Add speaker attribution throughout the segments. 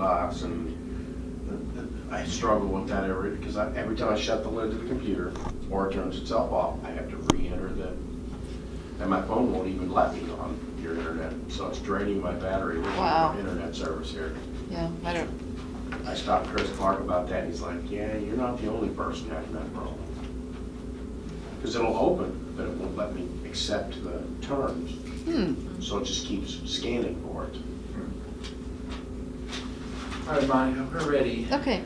Speaker 1: class, and I struggle with that because every time I shut the lid to the computer or it turns itself off, I have to re-enter and my phone won't even let me on your internet, so it's draining my battery with
Speaker 2: Wow.
Speaker 1: my internet service here.
Speaker 2: Yeah,
Speaker 1: I stopped Chris Clark about that, and he's like, yeah, you're not the only person having that problem. Because it'll open, but it won't let me accept the terms. So it just keeps scanning for it.
Speaker 3: All right, Monica, we're ready.
Speaker 2: Okay.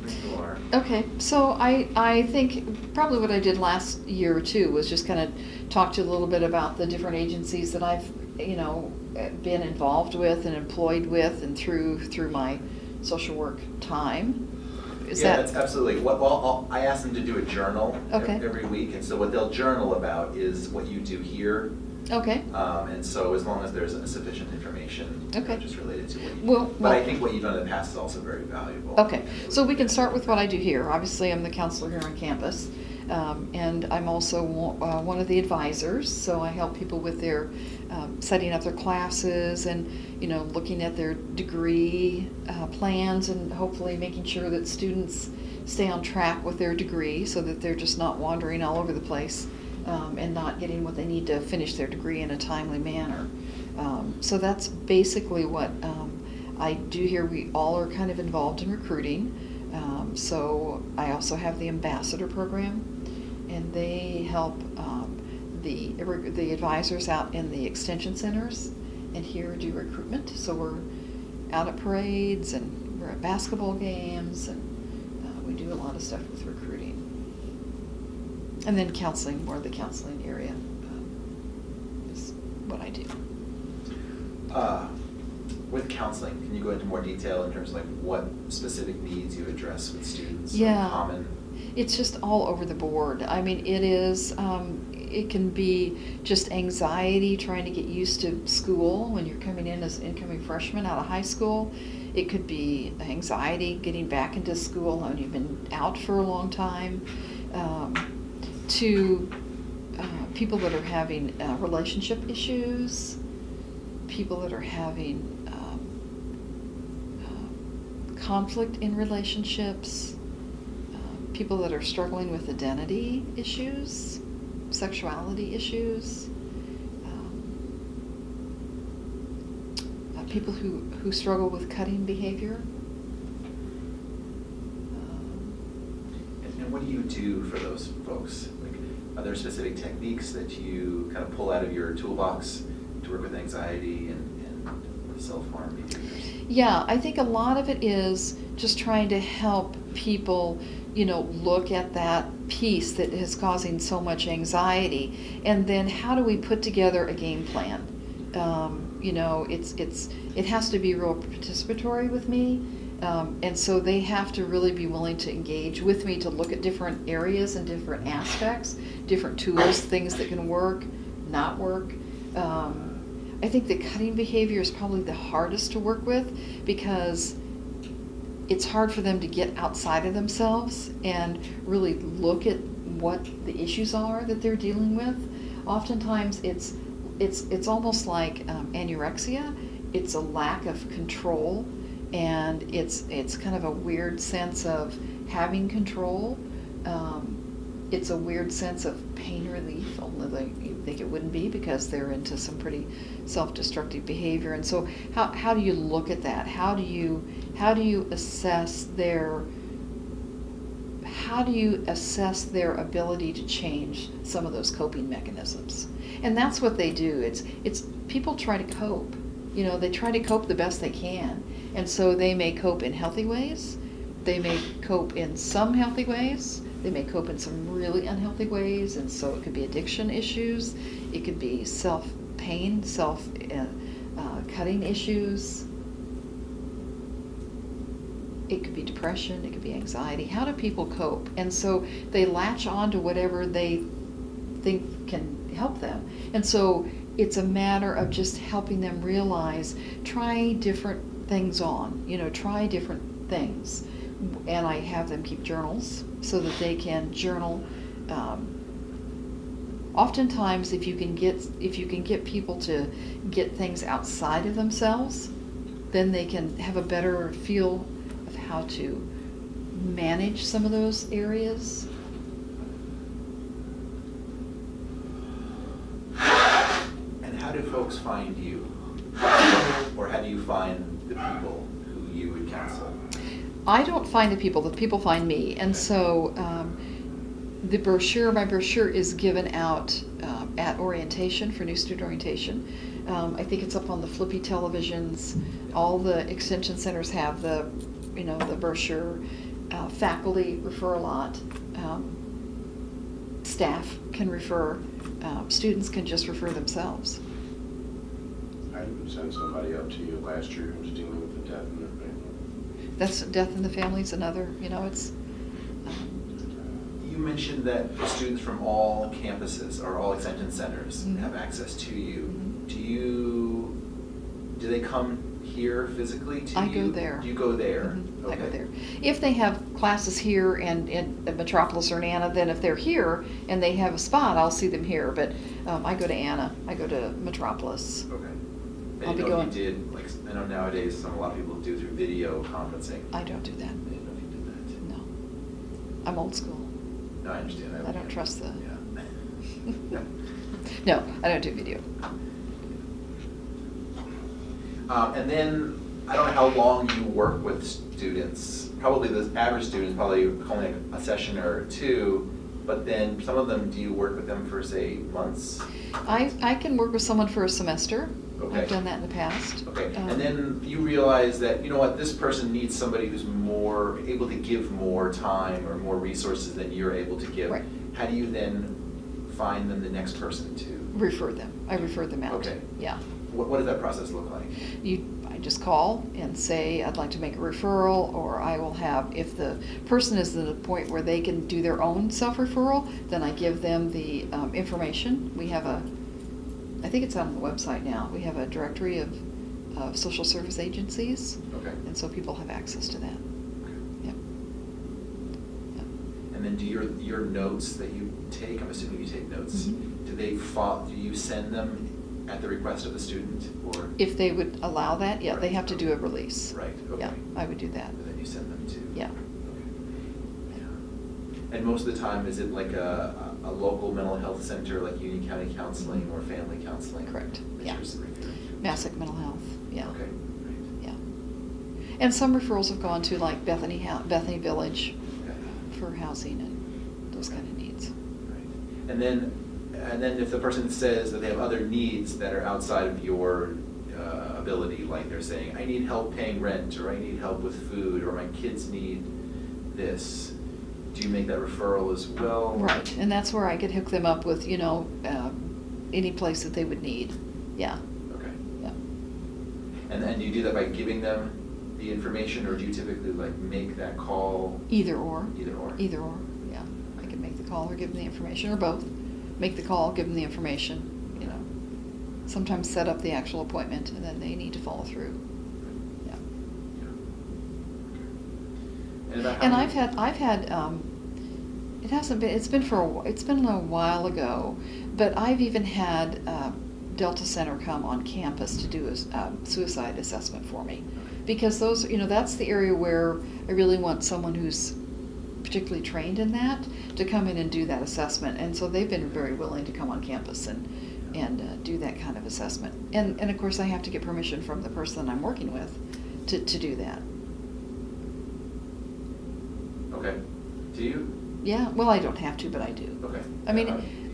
Speaker 3: Before.
Speaker 2: Okay, so I think probably what I did last year or two was just kind of talk to you a little bit about the different agencies that I've, been involved with and employed with and through my social work time.
Speaker 3: That's absolutely. I asked them to do a journal
Speaker 2: Okay.
Speaker 3: every week, and so what they'll journal about is what you do here.
Speaker 2: Okay.
Speaker 3: And so as long as there's sufficient information
Speaker 2: Okay.
Speaker 3: just related to what you
Speaker 2: Well,
Speaker 3: do. But I think what you've done in the past is also very valuable.
Speaker 2: Okay, so we can start with what I do here. Obviously, I'm the counselor here on campus, and I'm also one of the advisors, so I help people with their setting up their classes and, looking at their degree plans and hopefully making sure that students stay on track with their degree so that they're just not wandering all over the place and not getting what they need to finish their degree in a timely manner. So that's basically what I do here. We all are kind of involved in recruiting. So I also have the ambassador program, and they help the advisors out in the extension centers and here do recruitment. So we're out at parades and we're at basketball games, and we do a lot of stuff with recruiting. And then counseling, more of the counseling area is what I do.
Speaker 3: With counseling, can you go into more detail in terms of what specific needs you address with students?
Speaker 2: Yeah.
Speaker 3: Common.
Speaker 2: It's just all over the board. I mean, it is, it can be just anxiety trying to get used to school when you're coming in as incoming freshman out of high school. It could be anxiety getting back into school when you've been out for a long time, to people that are having relationship issues, people that are having conflict in relationships, people that are struggling with identity issues, sexuality issues, people who struggle with cutting behavior.
Speaker 3: And what do you do for those folks? Are there specific techniques that you kind of pull out of your toolbox to work with anxiety and self-harm behaviors?
Speaker 2: Yeah, I think a lot of it is just trying to help people, look at that piece that is causing so much anxiety, and then how do we put together a game plan? It has to be real participatory with me, and so they have to really be willing to engage with me to look at different areas and different aspects, different tools, things that can work, not work. I think the cutting behavior is probably the hardest to work with because it's hard for them to get outside of themselves and really look at what the issues are that they're dealing with. Oftentimes it's almost like anorexia. It's a lack of control, and it's kind of a weird sense of having control. It's a weird sense of pain relief, only you think it wouldn't be because they're into some pretty self-destructive behavior. And so how do you look at that? How do you assess their ability to change some of those coping mechanisms? And that's what they do. It's people try to cope. They try to cope the best they can. And so they may cope in healthy ways. They may cope in some healthy ways. They may cope in some really unhealthy ways. And so it could be addiction issues. It could be self-pain, cutting issues. It could be depression. It could be anxiety. How do people cope? And so they latch on to whatever they think can help them. And so it's a matter of just helping them realize, try different things on, try different things. And I have them keep journals so that they can journal. Oftentimes, if you can get people to get things outside of themselves, then they can have a better feel of how to manage some of those areas.
Speaker 3: And how do folks find you? Or how do you find the people who you would counsel?
Speaker 2: I don't find the people find me. And so my brochure is given out at orientation, for new student orientation. I think it's up on the flippy televisions. All the extension centers have the brochure. Faculty refer a lot. Staff can refer. Students can just refer themselves.
Speaker 1: I even sent somebody up to you last year who was dealing with the death in their family.
Speaker 2: That's death in the family is another, it's.
Speaker 3: You mentioned that the students from all campuses or all extension centers
Speaker 2: Mhm.
Speaker 3: have access to you.
Speaker 2: Mhm.
Speaker 3: Do they come here physically to
Speaker 2: I
Speaker 3: you?
Speaker 2: go there.
Speaker 3: You go there?
Speaker 2: Mhm. I go
Speaker 3: Okay.
Speaker 2: there. If they have classes here and in Metropolis or in Anna, then if they're here and they have a spot, I'll see them here. But I go to Anna. I go to Metropolis.
Speaker 3: Okay. I
Speaker 2: I'll
Speaker 3: didn't
Speaker 2: be
Speaker 3: know
Speaker 2: going.
Speaker 3: if you did, like, I know nowadays a lot of people do through video conferencing.
Speaker 2: I don't do that.
Speaker 3: I didn't know if you did
Speaker 2: No. I'm old school.
Speaker 3: that. No, I understand.
Speaker 2: I don't trust the.
Speaker 3: Yeah.
Speaker 2: No, I don't do video.
Speaker 3: And then, I don't know how long you work with students. Probably the average student is probably only a session or two, but then some of them, do you work with them for, say, months?
Speaker 2: I can work with someone for a semester.
Speaker 3: Okay.
Speaker 2: I've done that in the past.
Speaker 3: Okay, and then you realize that, you know what, this person needs somebody who's more able to give more time or more resources than you're able to give.
Speaker 2: Right.
Speaker 3: How do you then find them the next person to?
Speaker 2: Refer them. I refer them out.
Speaker 3: Okay.
Speaker 2: Yeah.
Speaker 3: What does that process look like?
Speaker 2: I just call and say, I'd like to make a referral, or I will have, if the person is at a point where they can do their own self-referral, then I give them the information. We have I think it's on the website now, we have a directory of social service agencies,
Speaker 3: Okay.
Speaker 2: and so people have access to that. Yep. Yep.
Speaker 3: And then do your notes that you take, I'm assuming you take notes,
Speaker 2: Mhm.
Speaker 3: do you send them at the request of the student, or?
Speaker 2: If they would allow that, yeah, they
Speaker 3: Right,
Speaker 2: have to
Speaker 3: okay.
Speaker 2: do a release.
Speaker 3: Right, okay.
Speaker 2: Yeah, I would do that.
Speaker 3: And then you send them to?
Speaker 2: Yeah.
Speaker 3: Okay. Yeah. And most of the time, is it like a local mental health center, like Union County Counseling or Family Counseling?
Speaker 2: Correct,
Speaker 3: that
Speaker 2: yeah.
Speaker 3: you're referring to?
Speaker 2: Massac Mental Health, yeah.
Speaker 3: Okay, great.
Speaker 2: Yeah. And some referrals have gone to like Bethany Village
Speaker 3: Okay.
Speaker 2: for housing and those kind of needs.
Speaker 3: Right. And then if the person says that they have other needs that are outside of your ability, like they're saying, I need help paying rent, or I need help with food, or my kids need this, do you make that referral as well?
Speaker 2: Right, and that's where I could hook them up with, any place that they would need. Yeah,
Speaker 3: Okay.
Speaker 2: yeah.
Speaker 3: And then do you do that by giving them the information, or do you typically like make that call?
Speaker 2: Either or.
Speaker 3: Either or?
Speaker 2: Either or, yeah. I can make the call or give them the information, or both. Make the call, give them the information, Sometimes set up the actual appointment, and then they need to follow through. Yeah.
Speaker 3: And about how
Speaker 2: And
Speaker 3: many-
Speaker 2: I've had, it hasn't been, it's been a while ago, but I've even had Delta Center come on campus to do a suicide assessment for me. Because those, that's the area where I really want someone who's particularly trained in that to come in and do that assessment. And so they've been very willing to come on campus and do that kind of assessment. And of course I have to get permission from the person I'm working with to do that.
Speaker 3: Okay. Do you?
Speaker 2: Yeah, well, I don't have to, but I do.
Speaker 3: Okay.
Speaker 2: I mean,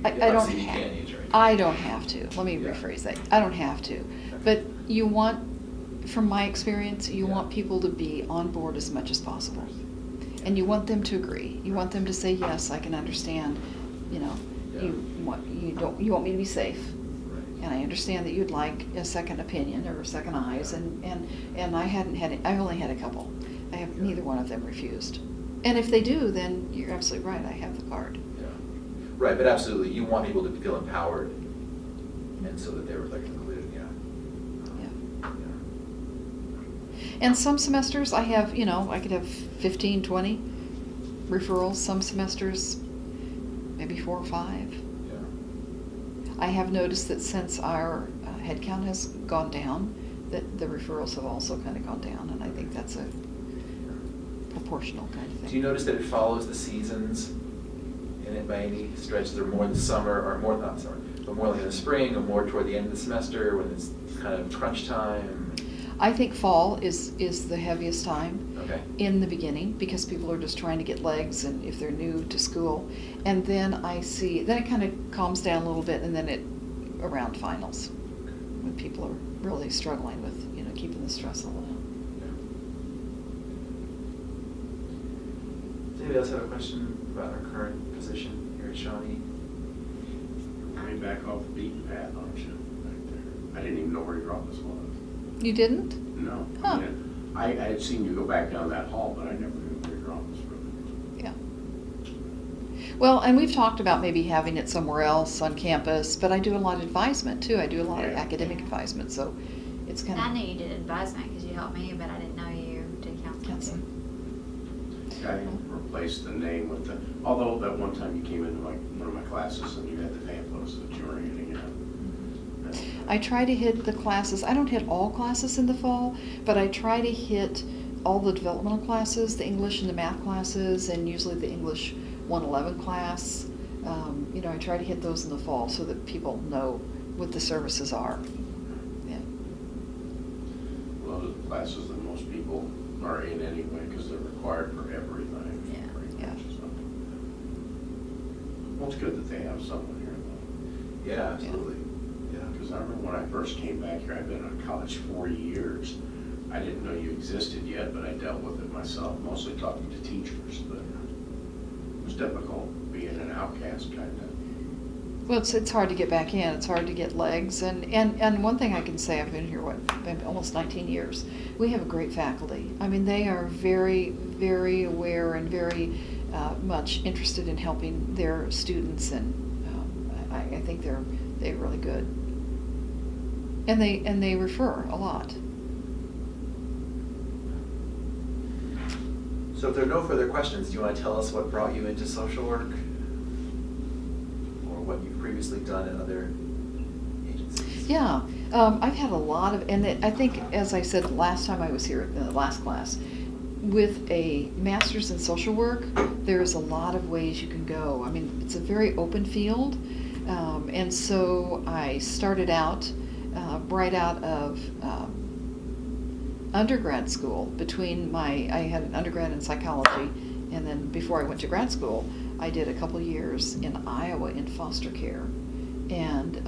Speaker 2: I don't
Speaker 3: obviously you
Speaker 2: have.
Speaker 3: can't use, right?
Speaker 2: I don't have to. Let me
Speaker 3: Yeah.
Speaker 2: rephrase that. I don't have to. But you want, from my experience, you
Speaker 3: Yeah.
Speaker 2: want people to be on board as much as possible. And you want them to agree. You want them to say, yes, I can understand,
Speaker 3: Yeah.
Speaker 2: you want me to be safe.
Speaker 3: Right.
Speaker 2: And I understand that you'd like a second opinion or second eyes, and I've only had a couple. Neither one of them refused. And if they do, then you're absolutely right, I have the card.
Speaker 3: Yeah. Right, but absolutely, you want people to feel empowered, and so that they're like included, yeah.
Speaker 2: Yeah.
Speaker 3: Yeah.
Speaker 2: And some semesters I have, I could have 15, 20 referrals. Some semesters, maybe 4 or 5.
Speaker 3: Yeah.
Speaker 2: I have noticed that since our headcount has gone down, that the referrals have also kind of gone down, and I think that's a proportional kind of thing.
Speaker 3: Do you notice that it follows the seasons in it by any stretch? Is there more in the summer, or more, not summer, but more like in the spring, or more toward the end of the semester when it's kind of crunch time?
Speaker 2: I think fall is the heaviest time.
Speaker 3: Okay.
Speaker 2: In the beginning, because people are just trying to get legs, and if they're new to school. And then then it kind of calms down a little bit, and then around finals, when people are really struggling with, keeping the stress level down.
Speaker 3: Does anybody else have a question about our current position here at Shawnee?
Speaker 1: Way back off the beaten path, aren't you? Right there. I didn't even know where your office was.
Speaker 2: You didn't?
Speaker 1: No.
Speaker 2: Huh.
Speaker 1: I had seen you go back down that hall, but I never knew where your office was.
Speaker 2: Yeah. Well, and we've talked about maybe having it somewhere else on campus, but I do a lot of advisement too. I do a lot of
Speaker 1: Yeah.
Speaker 2: academic advisement, so it's kind of.
Speaker 4: I knew you did advisement because you helped me, but I didn't know you did counseling.
Speaker 1: I replaced the name with although that one time you came into one of my classes and you had the pamphlets that you were handing out.
Speaker 2: I try to hit the classes. I don't hit all classes in the fall, but I try to hit all the developmental classes, the English and the math classes, and usually the English 111 class. I try to hit those in the fall so that people know what the services are. Yeah.
Speaker 1: Well, the classes that most people are in anyway because they're required for everything.
Speaker 4: Yeah.
Speaker 1: Pretty
Speaker 2: Yeah.
Speaker 1: much, so. Well, it's good that they have someone here though.
Speaker 3: Yeah, absolutely.
Speaker 1: Because I remember when I first came back here, I've been out of college 4 years. I didn't know you existed yet, but I dealt with it myself, mostly talking to teachers. But it was difficult being an outcast kind of.
Speaker 2: Well, it's hard to get back in. It's hard to get legs. And one thing I can say, I've been here, almost 19 years. We have a great faculty. I mean, they are very, very aware and very much interested in helping their students, and I think they're really good. And they refer a lot.
Speaker 3: So if there are no further questions, do you want to tell us what brought you into social work? Or what you've previously done in other agencies?
Speaker 2: Yeah, I've had a lot of, and I think, as I said last time I was here in the last class, with a master's in social work, there's a lot of ways you can go. I mean, it's a very open field, and so I started out right out of undergrad school. I had an undergrad in psychology, and then before I went to grad school, I did a couple years in Iowa in foster care, and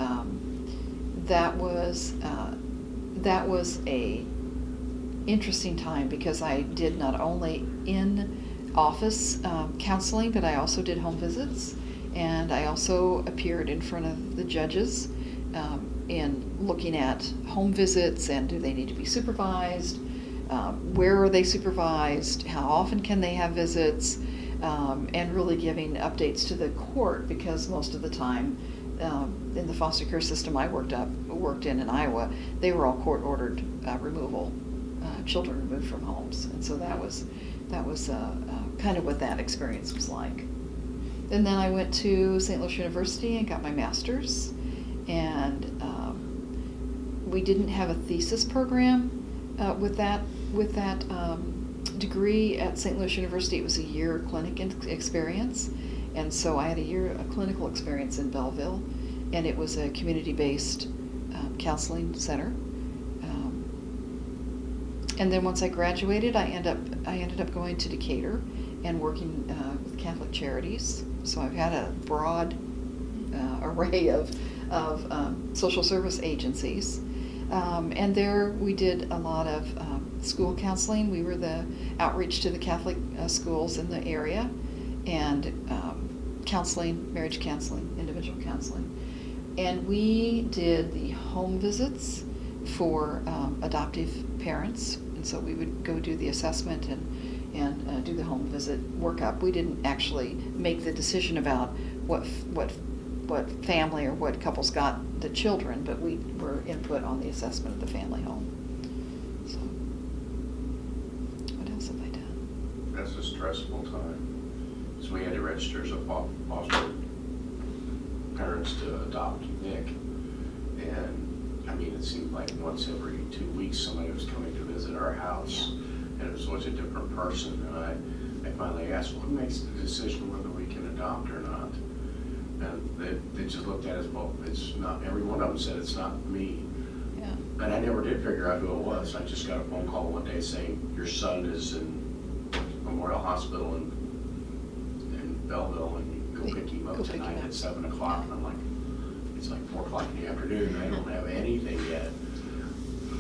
Speaker 2: that was a interesting time because I did not only in-office counseling, but I also did home visits, and I also appeared in front of the judges in looking at home visits and do they need to be supervised, where are they supervised, how often can they have visits, and really giving updates to the court, because most of the time in the foster care system I worked in Iowa, they were all court-ordered removal, children removed from homes, and so that was kind of what that experience was like. And then I went to St. Louis University and got my master's, and we didn't have a thesis program with that degree at St. Louis University. It was a year clinic experience, and so I had a year of clinical experience in Belleville, and it was a community-based counseling center. And then once I graduated, I ended up going to Decatur and working with Catholic Charities. So I've had a broad array of social service agencies. And there we did a lot of school counseling. We were the outreach to the Catholic schools in the area, and counseling, marriage counseling, individual counseling. And we did the home visits for adoptive parents. And so we would go do the assessment and do the home visit workup. We didn't actually make the decision about what family or what couples got the children, but we were input on the assessment of the family home. So, what else have I done?
Speaker 1: That's a stressful time. So we had to register as a foster parents to adopt Nick, and I mean, mean, it seemed like once every 2 weeks, somebody was coming to visit our house, and it was always a different person. And I finally asked, well, who makes the decision whether we can adopt or not? And they just looked at us, well, it's not, every one of them said, it's not me.
Speaker 2: Yeah.
Speaker 1: And I never did figure out who it was. I just got a phone call one day saying, your son is in Memorial Hospital in Belleville, and go pick him up
Speaker 2: Go pick him
Speaker 1: tonight
Speaker 2: up.
Speaker 1: at 7 o'clock. And I'm like, it's like 4 o'clock in the afternoon, I don't have anything yet.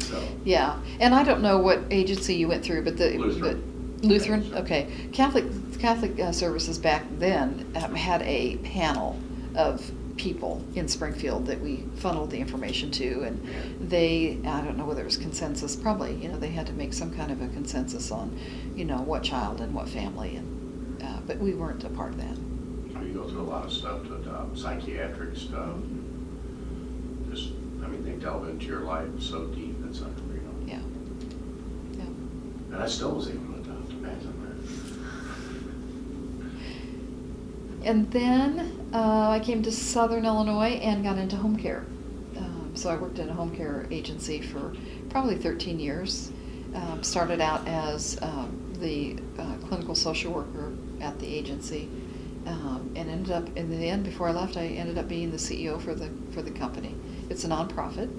Speaker 1: So,
Speaker 2: Yeah, and I don't know what agency you went through, but
Speaker 1: Lutheran.
Speaker 2: Lutheran,
Speaker 1: Yes, sir.
Speaker 2: okay. Catholic services back then had a panel of people in Springfield that we funneled the information to, and they, I don't know whether it was consensus, probably, they had to make some kind of a consensus on, what child and what family, and but we weren't a part of that.
Speaker 1: you go through a lot of stuff to adopt, psychiatric stuff. Just, I mean, they delve into your life so deep, it's unreal.
Speaker 2: Yeah. Yeah.
Speaker 1: And I still was able to adopt, imagine
Speaker 2: And then I came to Southern Illinois and got into home care. So I worked in a home care agency for probably 13 years. Started out as the clinical social worker at the agency, and ended up, in the end, before I left, I ended up being the CEO for the company. It's a nonprofit.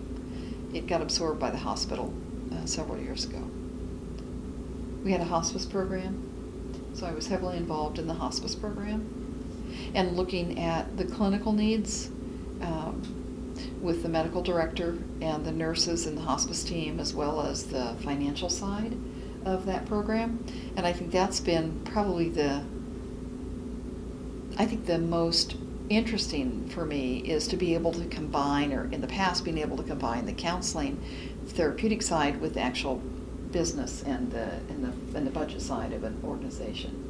Speaker 2: It got absorbed by the hospital several years ago. We had a hospice program, so I was heavily involved in the hospice program and looking at the clinical needs with the medical director and the nurses in the hospice team, as well as the financial side of that program. And I think that's been probably the most interesting for me, is to be able to combine, or in the past being able to combine, the counseling therapeutic side with the actual business and the budget side of an organization.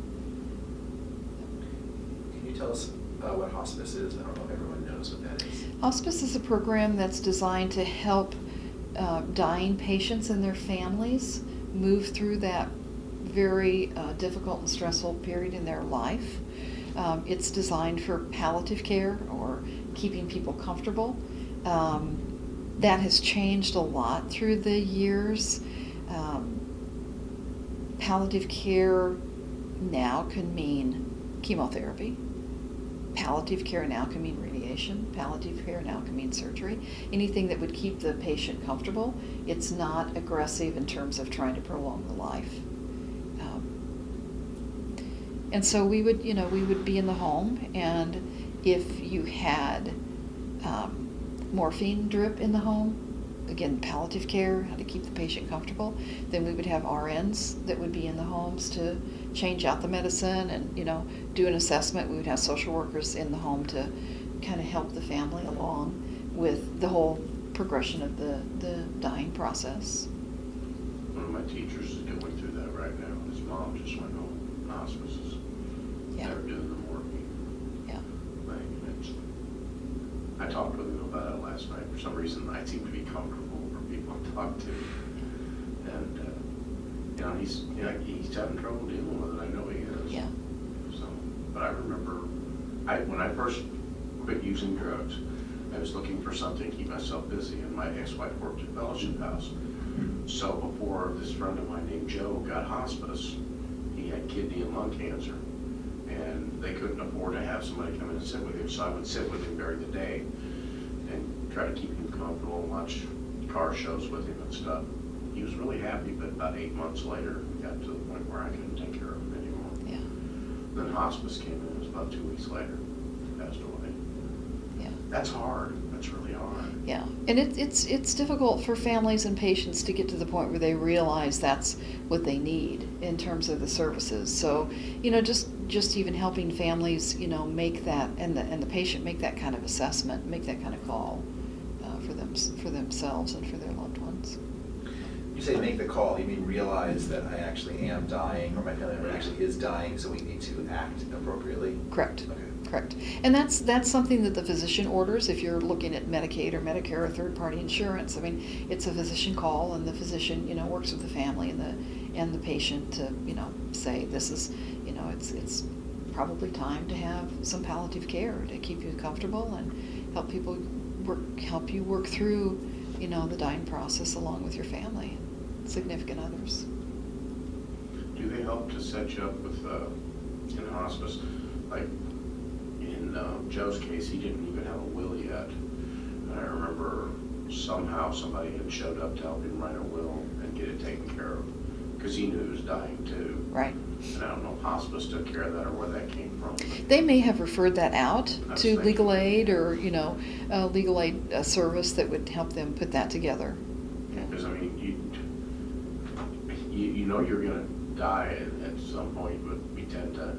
Speaker 3: Can you tell us what hospice is? I don't know if everyone knows what that is.
Speaker 2: Hospice is a program that's designed to help dying patients and their families move through that very difficult and stressful period in their life. It's designed for palliative care, or keeping people comfortable. That has changed a lot through the years. Palliative care now can mean chemotherapy. Palliative care now can mean radiation. Palliative care now can mean surgery. Anything that would keep the patient comfortable. It's not aggressive in terms of trying to prolong the life. And so we would be in the home, and if you had morphine drip in the home, again, palliative care, how to keep the patient comfortable, then we would have RNs that would be in the homes to change out the medicine and, do an assessment. We would have social workers in the home to kind of help the family along with the whole progression of the dying process.
Speaker 1: One of my teachers is going through that right now. His mom just went home, hospices.
Speaker 2: Yeah.
Speaker 1: They're doing the morphine
Speaker 2: Yeah.
Speaker 1: thing. I talked with him about it last night. For some reason, I seem to be comfortable for people to talk to. And, he's having trouble dealing with it. I know he is.
Speaker 2: Yeah.
Speaker 1: So, but I remember, when I first quit using drugs, I was looking for something to keep myself busy, and my ex-wife worked at Fellowship House. So before this friend of mine named Joe got hospice, he had kidney and lung cancer, and they couldn't afford to have somebody come in and sit with him, so I would sit with him during the day and try to keep him comfortable and watch car shows with him and stuff. He was really happy, but about 8 months later, we got to the point where I couldn't take care of him anymore.
Speaker 2: Yeah.
Speaker 1: Then hospice came in, it was about 2 weeks later, he passed away.
Speaker 2: Yeah.
Speaker 1: That's hard, that's really hard.
Speaker 2: Yeah, and it's difficult for families and patients to get to the point where they realize that's what they need in terms of the services. So, just even helping families, make that, and the patient make that kind of assessment, make that kind of call for themselves and for their loved ones.
Speaker 3: You say make the call, you mean realize that I actually am dying, or my family member actually is dying, so we need to act appropriately?
Speaker 2: Correct.
Speaker 3: Okay.
Speaker 2: Correct. And that's something that the physician orders if you're looking at Medicaid or Medicare or third-party insurance. I mean, it's a physician call, and the physician, works with the family and the patient to, say this is, it's probably time to have some palliative care to keep you comfortable and help you work through, the dying process along with your family, significant others.
Speaker 1: Do they help to set you up with, in hospice? Like, in Joe's case, he didn't even have a will yet. And I remember somehow somebody had showed up to help him write a will and get it taken care of, because he knew he was dying too.
Speaker 2: Right.
Speaker 1: And I don't know if hospice took care of that or where that came from.
Speaker 2: They may have referred that out
Speaker 1: I was
Speaker 2: to
Speaker 1: thinking.
Speaker 2: legal aid or, legal aid service that would help them put that together.
Speaker 1: Because, I mean, you know you're gonna die at some point, but we tend to,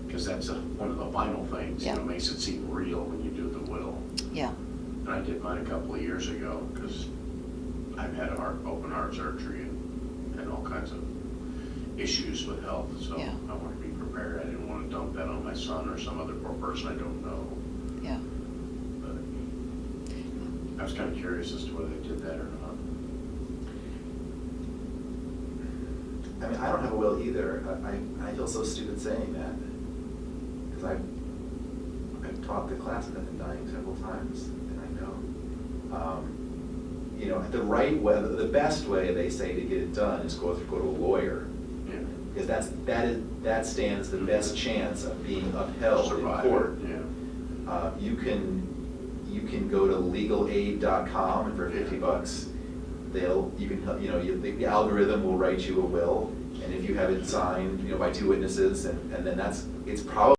Speaker 1: because that's one of the final things,
Speaker 2: Yeah.
Speaker 1: makes it seem real when you do the will.
Speaker 2: Yeah.
Speaker 1: And I did mine a couple of years ago, because I've had open heart surgery and all kinds of issues with health, so
Speaker 2: Yeah.
Speaker 1: I want to be prepared. I didn't want to dump that on my son or some other poor person I don't know.
Speaker 2: Yeah.
Speaker 1: But I was kind of curious as to whether they did that or not.
Speaker 3: I mean, I don't have a will either. I feel so stupid saying that, because I've taught the class and I've been dying several times, and I know. The right way, the best way, they say, to get it done is go to a lawyer,
Speaker 1: Yeah.
Speaker 3: because that stands the best chance of being upheld in court.
Speaker 1: Yeah.
Speaker 3: You can go to legalaid.com, and for $50, the algorithm will write you a will, and if you have it signed, by 2 witnesses, and then it's probably